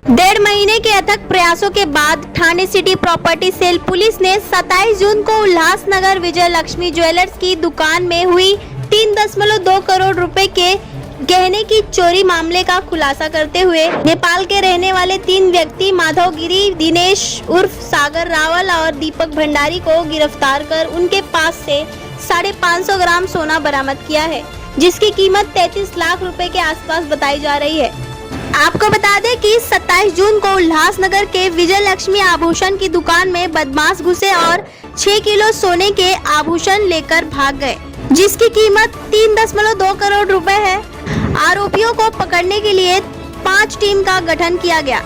डेढ़ महीने के अथक प्रयासों के बाद Thane city property cell police ने 27 जून को उल्लासनगर विजय लक्ष्मी ज्वेलर्स की दुकान में हुई 3.2 करोड़ रुपए के गहने की चोरी मामले का खुलासा करते हुए नेपाल के रहने वाले 3 व्यक्ति माधव गिरी, दिनेश उर्फ सागर रावल और दीपक भंडारी को गिरफ्तार कर उनके पास से 550 ग्राम सोना बरामद किया है, जिसकी कीमत 33 लाख रुपए के आसपास बताई जा रही है। आपको बता दें कि 27 जून को उल्लासनगर के विजय लक्ष्मी आभूषण की दुकान में बदमाश घुसे और 6 किलो सोने के आभूषण लेकर भाग गए, जिसकी कीमत 3.2 करोड़ रुपए है। आरोपियों को पकड़ने के लिए 5 टीम का गठन किया गया।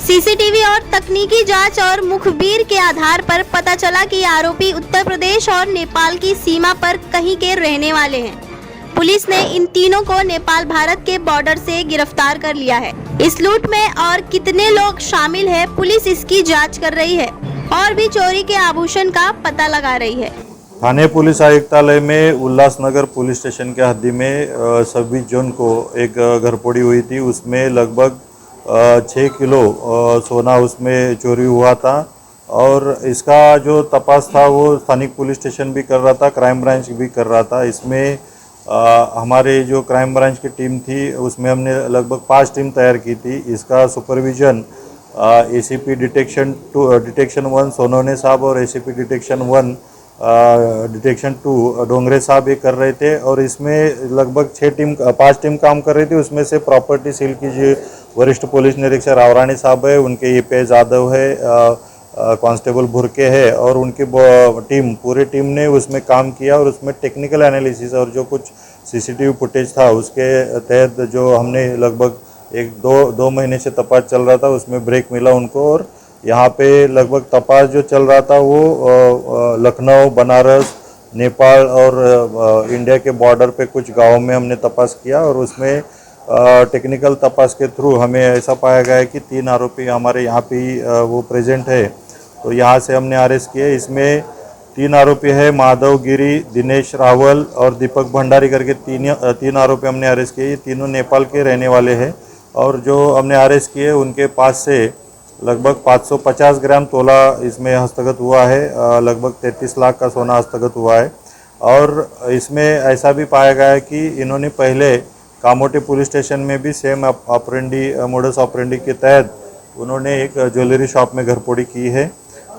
सीसीटीवी और तकनीकी जांच और मुखबिर के आधार पर पता चला कि आरोपी उत्तर प्रदेश और नेपाल की सीमा पर कहीं के रहने वाले हैं। पुलिस ने इन तीनों को नेपाल भारत के बॉर्डर से गिरफ्तार कर लिया है। इस लूट में और कितने लोग शामिल हैं, पुलिस इसकी जांच कर रही है और भी चोरी के आभूषण का पता लगा रही है। थाने पुलिस आयुक्तालय में उल्लासनगर पुलिस स्टेशन के हद्दी में 26 जून को एक घरफोड़ी हुई थी। उसमें लगभग 6 किलो सोना उसमें चोरी हुआ था और इसका जो तपास था वो स्थानिक पुलिस स्टेशन भी कर रहा था, क्राइम ब्रांच भी कर रहा था। इसमें हमारे जो क्राइम ब्रांच की टीम थी उसमें हमने लगभग 5 टीम तैयार की थी। इसका सुपरविजन एसीपी डिटेक्शन 1 सोनोने साहब और एसीपी डिटेक्शन 2 डोंगरे साहब ये कर रहे थे और इसमें लगभग 5 टीम काम कर रही थी। उसमें से प्रॉपर्टी सील की जो वरिष्ठ पुलिस निरीक्षक रावराणी साहब है, उनके ये जाधव है, कांस्टेबल भुरके है और उनकी पूरी टीम ने उसमें काम किया और उसमें टेक्निकल एनालिसिस और जो कुछ सीसीटीवी फुटेज था उसके तहत जो हमने लगभग 1-2 महीने से तपास चल रहा था उसमें ब्रेक मिला उनको। और यहाँ पे लगभग तपास जो चल रहा था वो लखनऊ, बनारस, नेपाल और इंडिया के बॉर्डर पे कुछ गाँव में हमने तपास किया और उसमें टेक्निकल तपास के थ्रू हमें ऐसा पाया गया है कि 3 आरोपी हमारे यहाँ पे वो प्रेजेंट है, तो यहाँ से हमने अरेस्ट किए। इसमें 3 आरोपी है, माधव गिरी, दिनेश रावल और दीपक भंडारी करके 3 आरोपी हमने अरेस्ट किए। ये तीनों नेपाल के रहने वाले हैं और जो हमने अरेस्ट किए उनके पास से लगभग 550 ग्राम तोला इसमें हस्तगत हुआ है, लगभग 33 लाख का सोना हस्तगत हुआ है। और इसमें ऐसा भी पाया गया है कि इन्होंने पहले कामोटी पुलिस स्टेशन में भी सेम मोडस ऑपरेंडी के तहत उन्होंने एक ज्वेलरी शॉप में घरफोड़ी की है।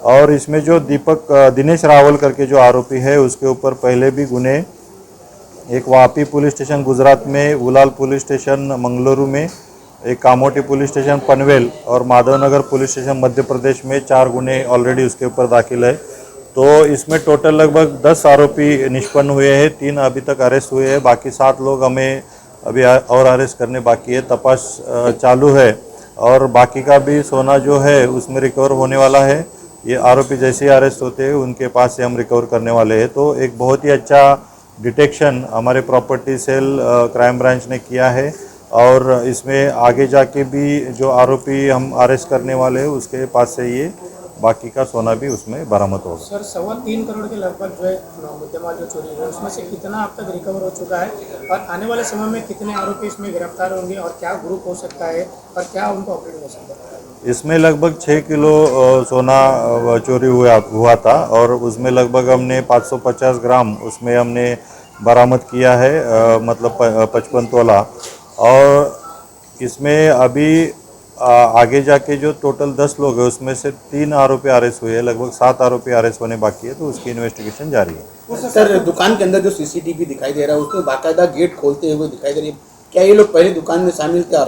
और इसमें जो दिनेश रावल करके जो आरोपी है उसके ऊपर पहले भी गुने, एक वापी पुलिस स्टेशन गुजरात में, उलाल पुलिस स्टेशन मंगलुरु में, एक कामोटी पुलिस स्टेशन पनवेल और माधवनगर पुलिस स्टेशन मध्य प्रदेश में 4 गुने ऑलरेडी उसके ऊपर दाखिल है। तो इसमें टोटल लगभग 10 आरोपी निष्पन्न हुए हैं, 3 अभी तक अरेस्ट हुए हैं, बाकी 7 लोग हमें अभी और अरेस्ट करने बाकी है। तपास चालू है और बाकी का भी सोना जो है उसमें रिकवर होने वाला है। ये आरोपी जैसे ही अरेस्ट होते हैं उनके पास से हम रिकवर करने वाले हैं। तो एक बहुत ही अच्छा डिटेक्शन हमारे प्रॉपर्टी सेल क्राइम ब्रांच ने किया है और इसमें आगे जाके भी जो आरोपी हम अरेस्ट करने वाले हैं उसके पास से ये बाकी का सोना भी उसमें बरामद होगा। सर 3.25 करोड़ के लगभग जो है मुद्देमाल जो चोरी है उसमें से कितना अब तक रिकवर हो चुका है और आने वाले समय में कितने आरोपी इसमें गिरफ्तार होंगे और क्या ग्रुप हो सकता है और क्या उनको ऑपरेट हो सकता है? इसमें लगभग 6 किलो सोना चोरी हुआ था और उसमें लगभग हमने 550 ग्राम उसमें हमने बरामद किया है, मतलब 55 तोला। और इसमें अभी आगे जाके जो टोटल 10 लोग हैं उसमें से 3 आरोपी अरेस्ट हुए हैं, लगभग 7 आरोपी अरेस्ट होने बाकी है, तो उसकी इन्वेस्टिगेशन जारी है। सर दुकान के अंदर जो सीसीटीवी दिखाई दे रहा है उसमें बाकायदा गेट खोलते हुए दिखाई दे रही है, क्या ये लोग पहले दुकान में शामिल थे?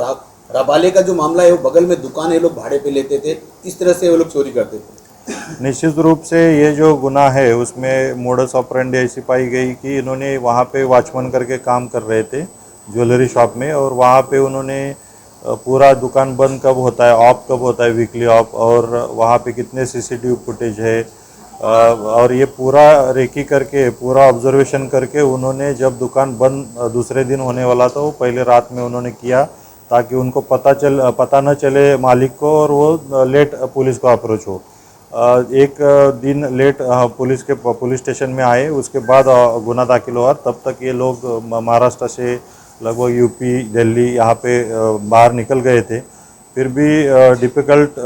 रबाले का जो मामला है वो बगल में दुकान है, लोग भाड़े पे लेते थे, इस तरह से वो लोग चोरी करते थे। निश्चित रूप से ये जो गुनाह है उसमें मोडस ऑपरेंडी ऐसी पाई गई कि इन्होंने वहाँ पे वॉचमैन करके काम कर रहे थे ज्वेलरी शॉप में और वहाँ पे उन्होंने पूरा दुकान बंद कब होता है, ऑफ कब होता है, वीकली ऑफ, और वहाँ पे कितने सीसीटीवी फुटेज है और ये पूरा रेकी करके पूरा ऑब्जर्वेशन करके उन्होंने जब दुकान बंद दूसरे दिन होने वाला था वो पहले रात में उन्होंने किया ताकि उनको पता न चले मालिक को और वो लेट पुलिस को अप्रोच हो। एक दिन लेट पुलिस स्टेशन में आए, उसके बाद गुना दाखिल हुआ। तब तक ये लोग महाराष्ट्र से लगभग यूपी, दिल्ली यहाँ पे बाहर निकल गए थे। फिर भी डिफ़िकल्ट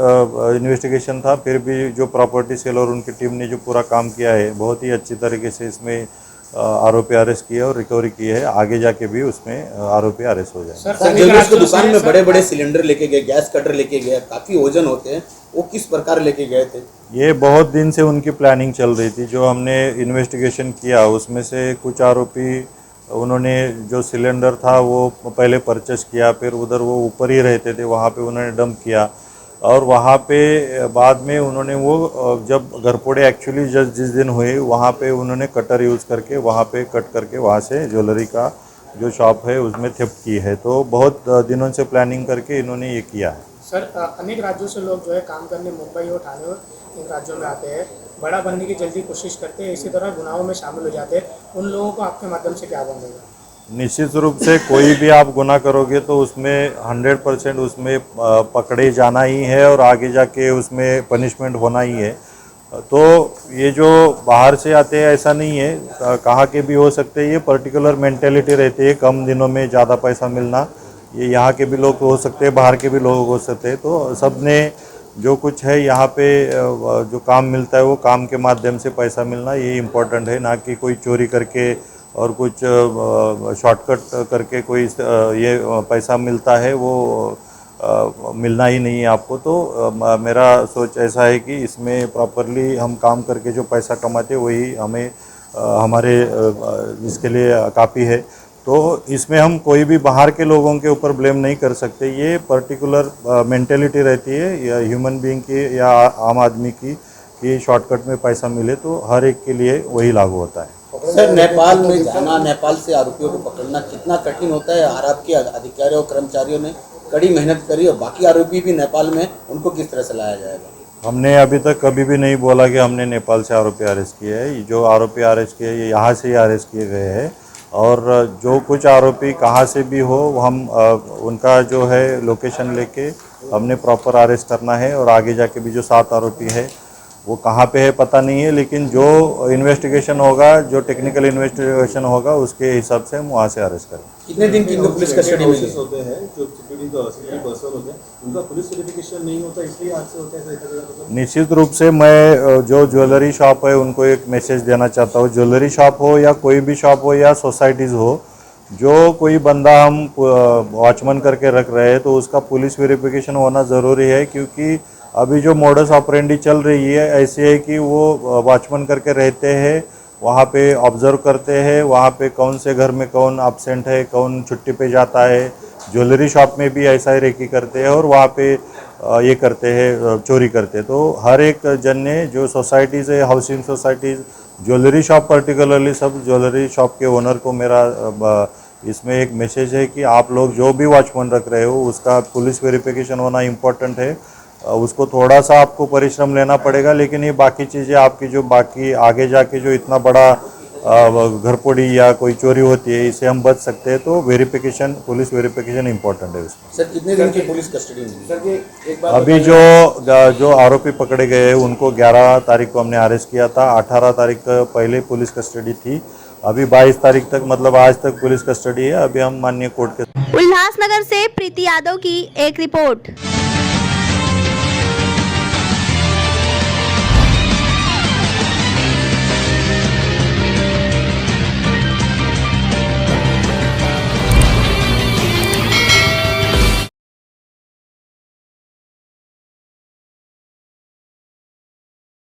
इन्वेस्टिगेशन था, फिर भी जो प्रॉपर्टी सेल और उनकी टीम ने जो पूरा काम किया है, बहुत ही अच्छी तरीके से इसमें आरोपी अरेस्ट किया और रिकवरी की है। आगे जाके भी उसमें आरोपी अरेस्ट हो जाए। सर ज्वेलर्स की दुकान में बड़े बड़े सिलेंडर लेके गए, गैस कटर लेके गए, काफी वजन होते हैं, वो किस प्रकार लेके गए थे? ये बहुत दिन से उनकी प्लानिंग चल रही थी। जो हमने इन्वेस्टिगेशन किया उसमें से कुछ आरोपी, उन्होंने जो सिलेंडर था वो पहले परचेस किया, फिर उधर वो ऊपर ही रहते थे, वहाँ पे उन्होंने डंप किया और वहाँ पे बाद में उन्होंने वो जब घरपोड़े एक्चुअली जिस दिन हुए वहाँ पे उन्होंने कटर यूज़ करके वहाँ पे कट करके वहाँ से ज्वेलरी का जो शॉप है उसमें थेफ्ट की है। तो बहुत दिनों से प्लानिंग करके इन्होंने ये किया है। सर अनेक राज्यों से लोग जो है काम करने मुंबई और ठाणे और इन राज्यों में आते हैं, बड़ा बनने की जल्दी कोशिश करते हैं, इसी तरह गुनाहों में शामिल हो जाते हैं। उन लोगों को आपके माध्यम से क्या आह्वान देगा? निश्चित रूप से कोई भी आप गुनाह करोगे तो उसमें 100% उसमें पकड़े जाना ही है और आगे जाके उसमें पनिशमेंट होना ही है। तो ये जो बाहर से आते हैं ऐसा नहीं है, कहाँ के भी हो सकते हैं। ये पर्टिकुलर मेंटेलिटी रहती है, कम दिनों में ज़्यादा पैसा मिलना। ये यहाँ के भी लोग हो सकते हैं, बाहर के भी लोग हो सकते हैं। तो सब ने जो कुछ है यहाँ पे जो काम मिलता है वो काम के माध्यम से पैसा मिलना ये इम्पोर्टेंट है, ना कि कोई चोरी करके और कुछ शॉर्टकट करके कोई ये पैसा मिलता है वो मिलना ही नहीं है आपको। तो मेरा सोच ऐसा है कि इसमें प्रॉपरली हम काम करके जो पैसा कमाते हैं वही हमें हमारे इसके लिए काफ़ी है। तो इसमें हम कोई भी बाहर के लोगों के ऊपर ब्लेम नहीं कर सकते। ये पर्टिकुलर मेंटेलिटी रहती है या ह्यूमन बीइंग की या आम आदमी की कि शॉर्टकट में पैसा मिले, तो हर एक के लिए वही लागू होता है। सर नेपाल में जाना, नेपाल से आरोपियों को पकड़ना कितना कठिन होता है? आरआब के अधिकारियों और कर्मचारियों ने कड़ी मेहनत करी और बाकी आरोपी भी नेपाल में, उनको किस तरह से लाया जाएगा? हमने अभी तक कभी भी नहीं बोला कि हमने नेपाल से आरोपी अरेस्ट किए हैं। जो आरोपी अरेस्ट किए ये यहाँ से ही अरेस्ट किए गए हैं और जो कुछ आरोपी कहाँ से भी हो हम उनका जो है लोकेशन लेके हमने प्रॉपर अरेस्ट करना है। और आगे जाके भी जो 7 आरोपी है वो कहाँ पे है पता नहीं है, लेकिन जो इन्वेस्टिगेशन होगा, जो टेक्निकल इन्वेस्टिगेशन होगा उसके हिसाब से हम वहाँ से अरेस्ट करें। कितने दिन की इनको पुलिस कस्टडी में होते हैं? जो सिक्योरिटी पर्सन होते हैं उनका पुलिस वेरिफिकेशन नहीं होता, इसलिए आज से होता है। निश्चित रूप से मैं जो ज्वेलरी शॉप है उनको एक मैसेज देना चाहता हूँ। ज्वेलरी शॉप हो या कोई भी शॉप हो या सोसाइटीज़ हो, जो कोई बंदा हम वॉचमैन करके रख रहे हैं तो उसका पुलिस वेरिफिकेशन होना ज़रूरी है। क्योंकि अभी जो मोडस ऑपरेंडी चल रही है ऐसी है कि वो वॉचमैन करके रहते हैं, वहाँ पे ऑब्जर्व करते हैं, वहाँ पे कौन से घर में कौन एब्सेंट है, कौन छुट्टी पे जाता है। ज्वेलरी शॉप में भी ऐसा ही रेकी करते हैं और वहाँ पे ये करते हैं, चोरी करते हैं। तो हर एक जन ने जो सोसाइटीज़ है, housing societies, jewellery shop particularly, सब ज्वेलरी शॉप के ओनर को मेरा इसमें एक मैसेज है कि आप लोग जो भी वॉचमैन रख रहे हो उसका पुलिस वेरिफिकेशन होना इम्पोर्टेंट है। उसको थोड़ा सा आपको परिश्रम लेना पड़ेगा, लेकिन ये बाकी चीज़ें आपकी जो बाकी आगे जाके जो इतना बड़ा घरपोड़ी या कोई चोरी होती है इससे हम बच सकते हैं। तो वेरिफिकेशन, पुलिस वेरिफिकेशन इम्पोर्टेंट है उसमें। सर कितने दिन की पुलिस कस्टडी में? सर ये एक बात अभी जो आरोपी पकड़े गए हैं उनको 11 तारीख को हमने अरेस्ट किया था। 18 तारीख पहले पुलिस कस्टडी थी, अभी 22 तारीख तक मतलब आज तक पुलिस कस्टडी है। अभी हम माननीय कोर्ट के उल्लासनगर से प्रीति यादव की एक रिपोर्ट।